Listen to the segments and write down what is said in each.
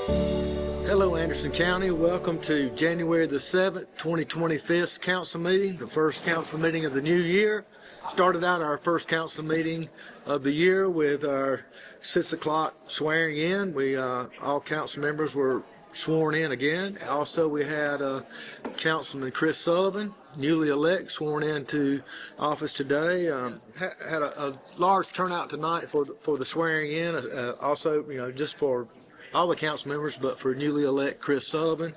Hello Anderson County, welcome to January the 7th, 2025 council meeting, the first council meeting of the new year. Started out our first council meeting of the year with our 6 o'clock swearing in. All council members were sworn in again. Also we had Councilman Chris Sullivan, newly elect, sworn into office today. Had a large turnout tonight for the swearing in. Also, just for all the council members, but for newly elect Chris Sullivan,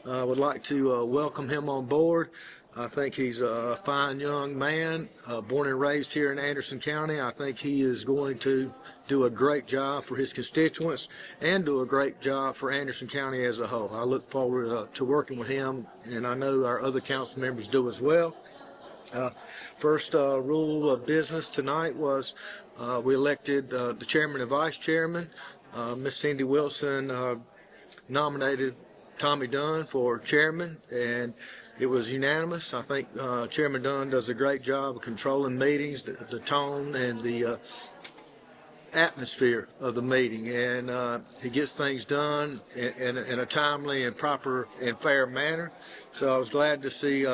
would like to welcome him on board. I think he's a fine young man, born and raised here in Anderson County. I think he is going to do a great job for his constituents and do a great job for Anderson County as a whole. I look forward to working with him, and I know our other council members do as well. First rule of business tonight was we elected the chairman and vice chairman. Miss Cindy Wilson nominated Tommy Dunn for chairman, and it was unanimous. I think Chairman Dunn does a great job of controlling meetings, the tone and the atmosphere of the meeting, and he gets things done in a timely and proper and fair manner. So I was glad to see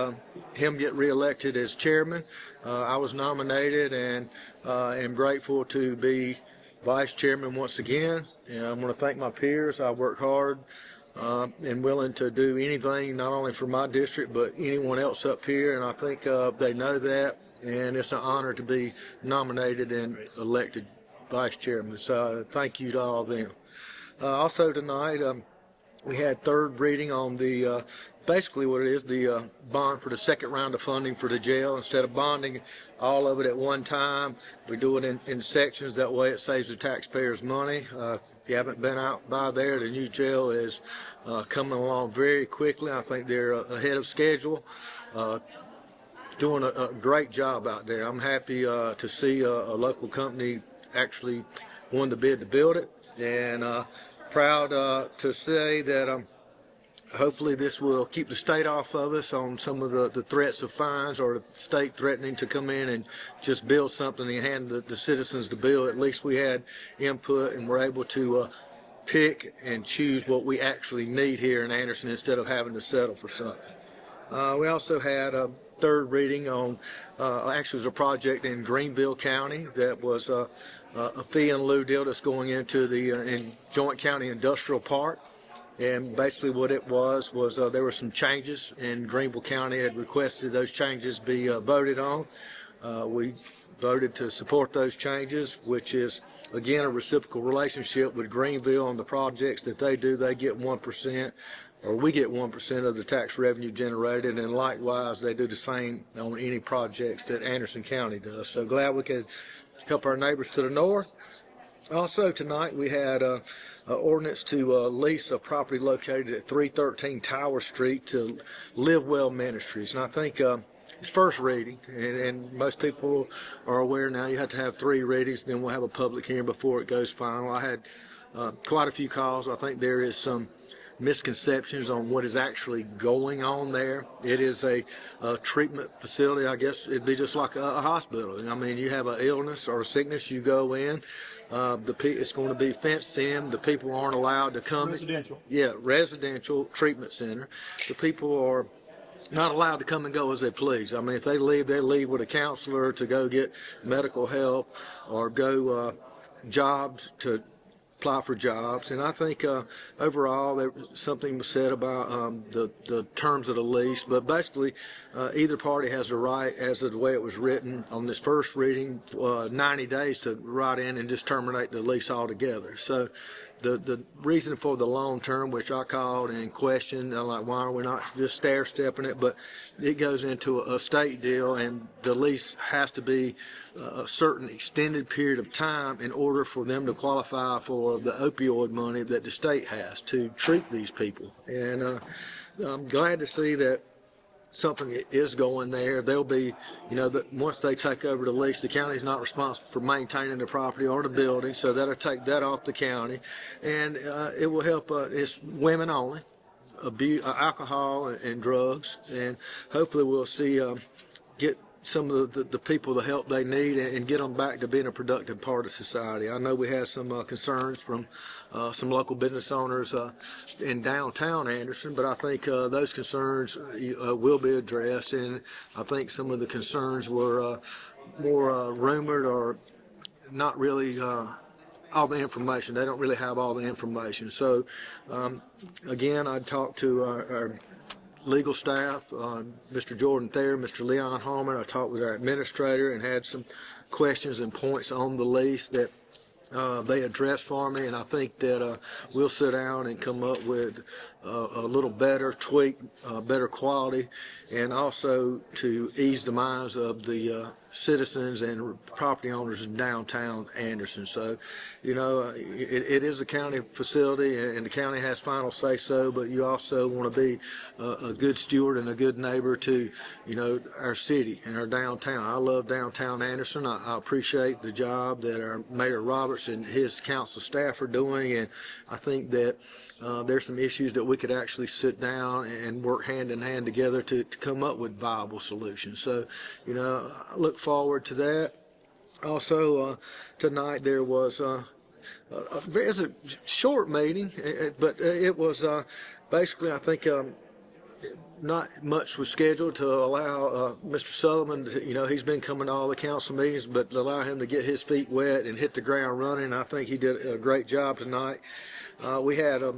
him get reelected as chairman. I was nominated and am grateful to be vice chairman once again, and I'm going to thank my peers. I work hard and willing to do anything, not only for my district but anyone else up here, and I think they know that, and it's an honor to be nominated and elected vice chairman. So thank you to all of them. Also tonight we had third reading on the basically what it is, the bond for the second round of funding for the jail. Instead of bonding all of it at one time, we do it in sections. That way it saves the taxpayers money. If you haven't been out by there, the new jail is coming along very quickly. I think they're ahead of schedule, doing a great job out there. I'm happy to see a local company actually won the bid to build it, and proud to say that hopefully this will keep the state off of us on some of the threats of fines, or the state threatening to come in and just build something and hand the citizens the bill. At least we had input and were able to pick and choose what we actually need here in Anderson instead of having to settle for something. We also had a third reading on, actually it was a project in Greenville County that was a fee in lieu deal that's going into the Joint County Industrial Park. And basically what it was there were some changes, and Greenville County had requested those changes be voted on. We voted to support those changes, which is, again, a reciprocal relationship with Greenville on the projects that they do. They get 1%, or we get 1% of the tax revenue generated, and likewise they do the same on any projects that Anderson County does. So glad we could help our neighbors to the north. Also tonight we had an ordinance to lease a property located at 313 Tower Street to Live Well Ministries, and I think it's first reading, and most people are aware now you have to have 3 readings, then we'll have a public hearing before it goes final. I had quite a few calls. I think there is some misconceptions on what is actually going on there. It is a treatment facility. I guess it'd be just like a hospital. I mean, you have an illness or a sickness, you go in. It's going to be fenced in. The people aren't allowed to come. Residential. Yeah, residential treatment center. The people are not allowed to come and go as they please. I mean, if they leave with a counselor to go get medical help or go jobs to apply for jobs. And I think overall something was said about the terms of the lease, but basically either party has the right, as of the way it was written on this first reading, 90 days to write in and just terminate the lease altogether. So the reason for the long term, which I called and questioned, I'm like, why are we not just stair-stepping it? But it goes into a state deal, and the lease has to be a certain extended period of time in order for them to qualify for the opioid money that the state has to treat these people. And I'm glad to see that something is going there. They'll be, once they take over the lease, the county's not responsible for maintaining the property or the building, so that'll take that off the county, and it will help. It's women only, alcohol and drugs, and hopefully we'll see get some of the people the help they need and get them back to being a productive part of society. I know we had some concerns from some local business owners in downtown Anderson, but I think those concerns will be addressed, and I think some of the concerns were more rumored or not really all the information. They don't really have all the information. So again, I talked to our legal staff, Mr. Jordan Thayer, Mr. Leon Harmon. I talked with our administrator and had some questions and points on the lease that they addressed for me, and I think that we'll sit down and come up with a little better tweak, better quality, and also to ease the minds of the citizens and property owners in downtown Anderson. So, you know, it is a county facility, and the county has final say so, but you also want to be a good steward and a good neighbor to, you know, our city and our downtown. I love downtown Anderson. I appreciate the job that our Mayor Roberts and his council staff are doing, and I think that there's some issues that we could actually sit down and work hand in hand together to come up with viable solutions. So, you know, I look forward to that. Also, tonight there was it's a short meeting, but it was basically, I think, not much was scheduled to allow Mr. Sullivan to, you know, he's been coming to all the council meetings, but to allow him to get his feet wet and hit the ground running. I think he did a great job tonight. We had a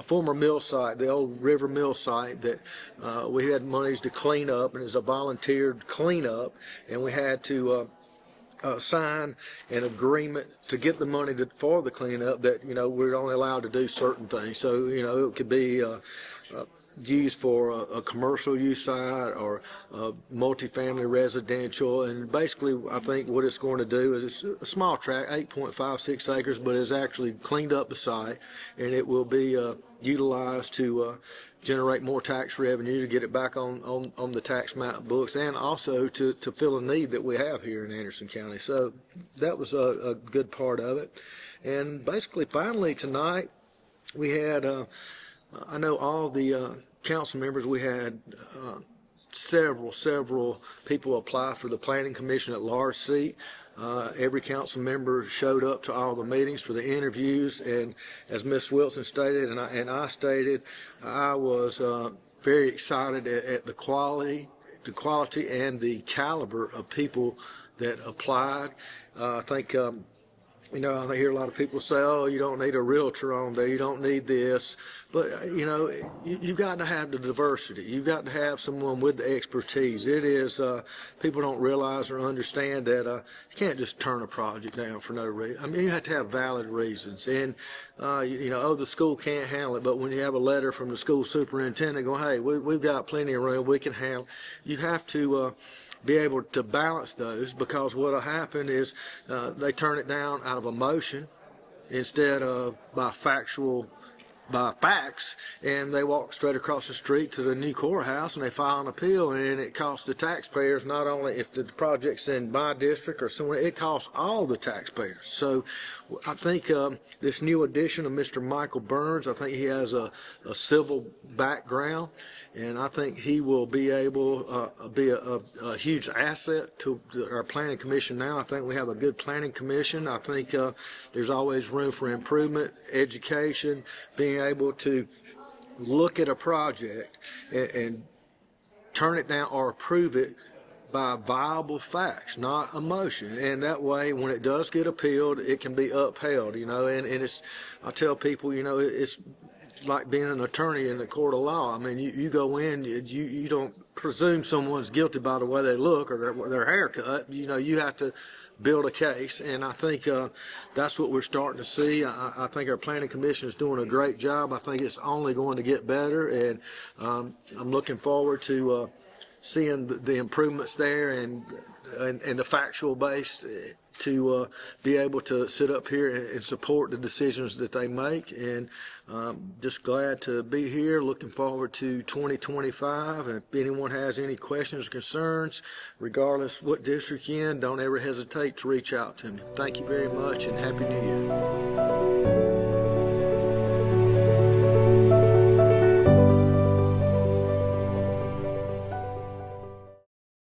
former mill site, the old River Mill site, that we had monies to clean up, and it's a volunteered cleanup, and we had to sign an agreement to get the money for the cleanup that, you know, we're only allowed to do certain things. So, you know, it could be used for a commercial use site or multifamily residential, and basically I think what it's going to do is it's a small tract, 8.56 acres, but it's actually cleaned up the site, and it will be utilized to generate more tax revenue, to get it back on the tax map books, and also to fill a need that we have here in Anderson County. So that was a good part of it. And basically finally tonight we had I know all the council members, we had several people apply for the Planning Commission at large seat. Every council member showed up to all the meetings for the interviews, and as Ms. Wilson stated and I stated, I was very excited at the quality and the caliber of people that applied. I think you know, I hear a lot of people say, oh, you don't need a realtor on there, you don't need this. But, you know, you've got to have the diversity. You've got to have someone with the expertise. It is, people don't realize or understand that you can't just turn a project down for no reason. I mean, you have to have valid reasons. And, you know, oh, the school can't handle it. But when you have a letter from the school superintendent going, hey, we've got plenty of room, we can handle it, you have to be able to balance those, because what will happen is they turn it down out of emotion instead of by facts, and they walk straight across the street to the new courthouse and they file an appeal, and it costs the taxpayers, not only if the project's in my district or somewhere, it costs all the taxpayers. So I think this new addition of Mr. Michael Burns, I think he has a civil background, and I think he will be able be a huge asset to our planning commission now. I think we have a good planning commission. I think there's always room for improvement, education, being able to look at a project and turn it down or approve it by viable facts, not emotion. And that way, when it does get appealed, it can be upheld, you know. And it's, I tell people, you know, it's like being an attorney in the court of law. I mean, you go in, you don't presume someone's guilty by the way they look or their haircut. You know, you have to build a case, and I think that's what we're starting to see. I think our planning commission is doing a great job. I think it's only going to get better, and I'm looking forward to seeing the improvements there and the factual base to be able to sit up here and support the decisions that they make. And just glad to be here, looking forward to 2025. And if anyone has any questions or concerns, regardless what district you're in, don't ever hesitate to reach out to me. Thank you very much, and Happy New Year.